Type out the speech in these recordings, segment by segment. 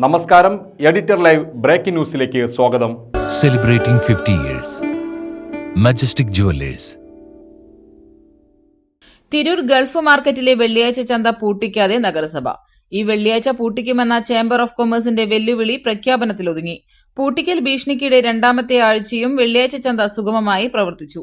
നമസ്കാരം, editor live breaking ന്യൂസിലേക്ക് സ്വാഗതം. Celebrating 50 years. Majestic jewellers. Tirur Gulf മാർക്കറ്റിലെ വെള്ളിയാഴ്ച ചന്ത പൂട്ടിക്കാതെ നഗരസഭ. ഈ വെള്ളിയാഴ്ച പൂട്ടിക്കുമെന്ന ചേംബർ ഓഫ് കൊമേഴ്സിന്റെ വെല്ലുവിളി പ്രഖ്യാപനത്തിലൊതുങ്ങി. പൂട്ടിക്കൽ ഭീഷണിക്കിടെ രണ്ടാമത്തെ ആഴ്ചയും വെള്ളിയാഴ്ച ചന്ത സുഗമമായി പ്രവർത്തിച്ചു.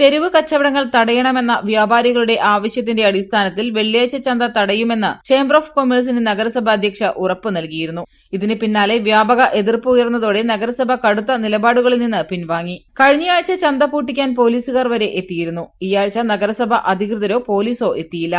തെരുവ് കച്ചവടങ്ങൾ തടയണമെന്ന വ്യാപാരികളുടെ ആവശ്യത്തിന്റെ അടിസ്ഥാനത്തിൽ വെള്ളിയാഴ്ച ചന്ത തടയുമെന്ന് ചേംബർ ഓഫ് കൊമേഴ്സിന് നഗരസഭ അധ്യക്ഷ ഉറപ്പു നൽകിയിരുന്നു. ഇതിന് പിന്നാലെ വ്യാപക എതിർപ്പ് ഉയർന്നതോടെ നഗരസഭ കടുത്ത നിലപാടുകളിൽ നിന്ന് പിൻവാങ്ങി. കഴിഞ്ഞയാഴ്ച ചന്ത പൂട്ടിക്കാൻ പോലീസുകാർ വരെ എത്തിയിരുന്നു. ഈ ആഴ്ച നഗരസഭ അധികൃതരോ പോലീസോ എത്തിയില്ല.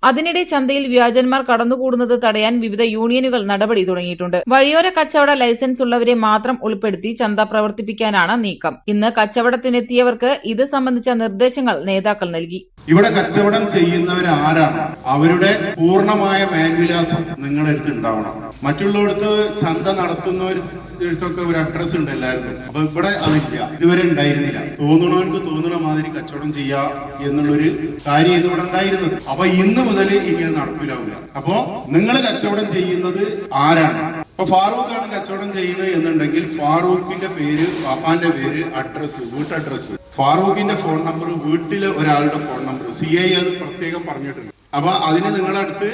അതിനിടെ ചന്തയിൽ വ്യാജന്മാർ കടന്നുകൂടുന്നത് തടയാൻ വിവിധ യൂണിയനുകൾ നടപടി തുടങ്ങിയിട്ടുണ്ട്. വഴിയോര കച്ചവട ലൈസൻസ് ഉള്ളവരെ മാത്രം ഉൾപ്പെടുത്തി ചന്ത പ്രവർത്തിപ്പിക്കാനാണ് നീക്കം. ഇന്ന് കച്ചവടത്തിനെത്തിയവർക്ക് ഇത് സംബന്ധിച്ച നിർദ്ദേശങ്ങൾ നേതാക്കൾ നൽകി. ഇവിടെ കച്ചവടം ചെയ്യുന്നവരാരാണ്? അവരുടെ പൂർണ്ണമായ മേൽവിലാസം നിങ്ങളുടെ അടുത്ത് ഉണ്ടാവണം. മറ്റുള്ളവർക്ക് ചന്ത നടത്തുന്നവർക്കൊക്കെ ഒരു അഡ്രസ് ഉണ്ട് എല്ലാവർക്കും. അപ്പൊ ഇവിടെ അതില്ല, ഇതുവരെ ഉണ്ടായിരുന്നില്ല. തോന്നണവർക്ക് തോന്നുന്ന മാതിരി കച്ചവടം ചെയ്യാ എന്നുള്ളൊരു കാര്യം ഇതിവിടെ ഉണ്ടായിരുന്നത്. അപ്പൊ ഇന്ന് മുതൽ ഇങ്ങനെ നടപ്പിലാവില്ല. അപ്പോ നിങ്ങൾ കച്ചവടം ചെയ്യുന്നത് ആരാണ്? ഇപ്പൊ ഫാറൂഖാണ് കച്ചവടം ചെയ്യുന്നത് എന്നുണ്ടെങ്കിൽ ഫാറൂഖിന്റെ പേര്, പാപ്പാന്റെ പേര്, അഡ്രസ്, വീട്ടഡ്രസ്, ഫാറൂഖിന്റെ ഫോൺ നമ്പർ, വീട്ടിലെ ഒരാളുടെ ഫോൺ നമ്പർ, CI അത് പ്രത്യേകം പറഞ്ഞിട്ടുണ്ട്. അപ്പൊ അതിന് നിങ്ങളടുത്ത്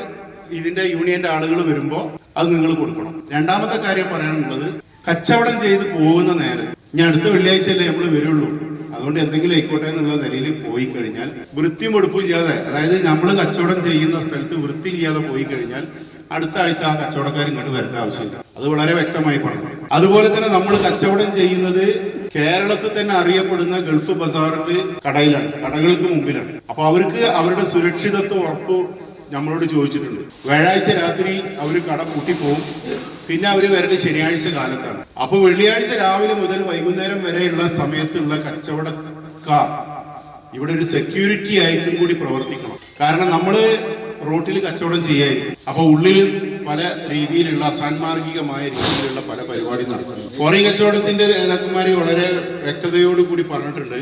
ഇതിന്റെ യൂണിയന്റെ ആളുകൾ വരുമ്പോ അത് നിങ്ങൾ കൊടുക്കണം. രണ്ടാമത്തെ കാര്യം പറയാനുള്ളത്, കച്ചവടം ചെയ്ത് പോകുന്ന നേരത്ത്, ഞാൻ അടുത്ത വെള്ളിയാഴ്ചയല്ലേ നമ്മൾ വരുള്ളൂ, അതുകൊണ്ട് എന്തെങ്കിലും ആയിക്കോട്ടെ എന്നുള്ള നിലയിൽ പോയി കഴിഞ്ഞാൽ, വൃത്തിയും വെടുപ്പും ഇല്ലാതെ, അതായത് നമ്മൾ കച്ചവടം ചെയ്യുന്ന സ്ഥലത്ത് വൃത്തി ഇല്ലാതെ പോയി കഴിഞ്ഞാൽ അടുത്ത ആഴ്ച ആ കച്ചവടക്കാർ ഇങ്ങോട്ട് വരേണ്ട ആവശ്യമില്ല. അത് വളരെ വ്യക്തമായി പറഞ്ഞു. അതുപോലെ തന്നെ നമ്മൾ കച്ചവടം ചെയ്യുന്നത് കേരളത്തിൽ തന്നെ അറിയപ്പെടുന്ന ഗൾഫ് ബസാറിൽ കടയിലാണ്, കടകൾക്ക് മുമ്പിലാണ്. അപ്പൊ അവർക്ക് അവരുടെ സുരക്ഷിതത്വ ഉറപ്പ് നമ്മളോട് ചോദിച്ചിട്ടുണ്ട്. വ്യാഴാഴ്ച രാത്രി അവർ കട പൂട്ടിപ്പോവും. പിന്നെ അവര് വരേണ്ട ശനിയാഴ്ച കാലത്താണ്. അപ്പൊ വെള്ളിയാഴ്ച രാവിലെ മുതൽ വൈകുന്നേരം വരെയുള്ള സമയത്തുള്ള കച്ചവടക്കാർ ഇവിടെ ഒരു സെക്യൂരിറ്റി ആയിട്ടും കൂടി പ്രവർത്തിക്കണം. കാരണം നമ്മള് റോട്ടിൽ കച്ചവടം ചെയ്യായിരിക്കും. അപ്പൊ ഉള്ളിൽ പല രീതിയിലുള്ള അസാൻമാർഗികമായ രീതിയിലുള്ള പല പരിപാടി നടക്കുന്നു. ഫോറിൻ കച്ചവടത്തിന്റെ നേതാക്കന്മാര് വളരെ വ്യക്തതയോടുകൂടി പറഞ്ഞിട്ടുണ്ട്,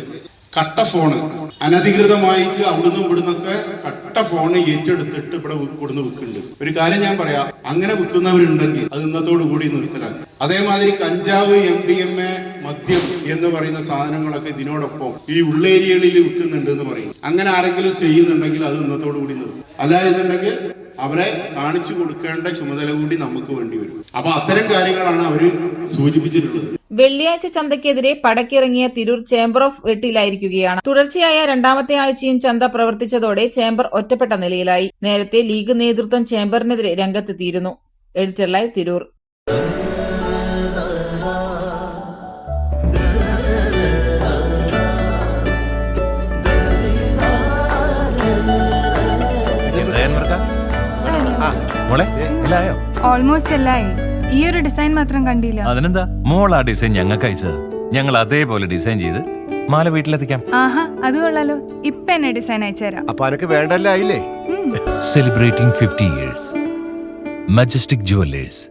കട്ട ഫോണ് അനധികൃതമായിട്ട് അവിടുന്ന് ഇവിടുന്നൊക്കെ കട്ട ഫോണ് ഏറ്റെടുത്തിട്ട് ഇവിടെ കൊടുന്ന് വിൽക്കുന്നുണ്ട്. ഒരു കാര്യം ഞാൻ പറയാം, അങ്ങനെ വിൽക്കുന്നവരുണ്ടെങ്കിൽ അത് ഇന്നത്തോടു കൂടി നിർത്തലാക്കി. അതേമാതിരി കഞ്ചാവ്, MDMA, മദ്യം എന്ന് പറയുന്ന സാധനങ്ങളൊക്കെ ഇതിനോടൊപ്പം ഈ ഉള്ളേരിയകളിൽ വിൽക്കുന്നുണ്ട് എന്ന് പറയും. അങ്ങനെ ആരെങ്കിലും ചെയ്യുന്നുണ്ടെങ്കിൽ അത് ഇന്നത്തോടു കൂടി നിർത്തും. അല്ലാതെന്നുണ്ടെങ്കിൽ അവരെ കാണിച്ചു കൊടുക്കേണ്ട ചുമതല കൂടി നമുക്ക് വേണ്ടി വരും. അപ്പൊ അത്തരം കാര്യങ്ങളാണ് അവര് സൂചിപ്പിച്ചിട്ടുള്ളത്. വെള്ളിയാഴ്ച ചന്തയ്ക്കെതിരെ പടക്കിറങ്ങിയ തിരൂർ ചേംബർ ഓഫ് വെട്ടിലായിരിക്കുകയാണ്. തുടർച്ചയായ രണ്ടാമത്തെ ആഴ്ചയും ചന്ത പ്രവർത്തിച്ചതോടെ ചേംബർ ഒറ്റപ്പെട്ട നിലയിലായി. നേരത്തെ ലീഗ് നേതൃത്വം ചേംബറിനെതിരെ രംഗത്തെത്തിയിരുന്നു. Editor live, Tirur. ഓൾമോസ്റ്റ് എല്ലായി. ഈ ഒരു ഡിസൈൻ മാത്രം കണ്ടില്ല. അതിനെന്താ, മോൾ ആ ഡിസൈൻ ഞങ്ങൾക്ക് അയച്ചത്. ഞങ്ങൾ അതേപോലെ ഡിസൈൻ ചെയ്ത് മാല വീട്ടിലെത്തിക്കാം. ആഹാ, അത് കൊള്ളാലോ. ഇപ്പൊ എന്നെ ഡിസൈൻ അയച്ചുതരാം. അപ്പൊ അനക്ക് വേണ്ടല്ലേ? Celebrating 50 years. Majestic jewellers.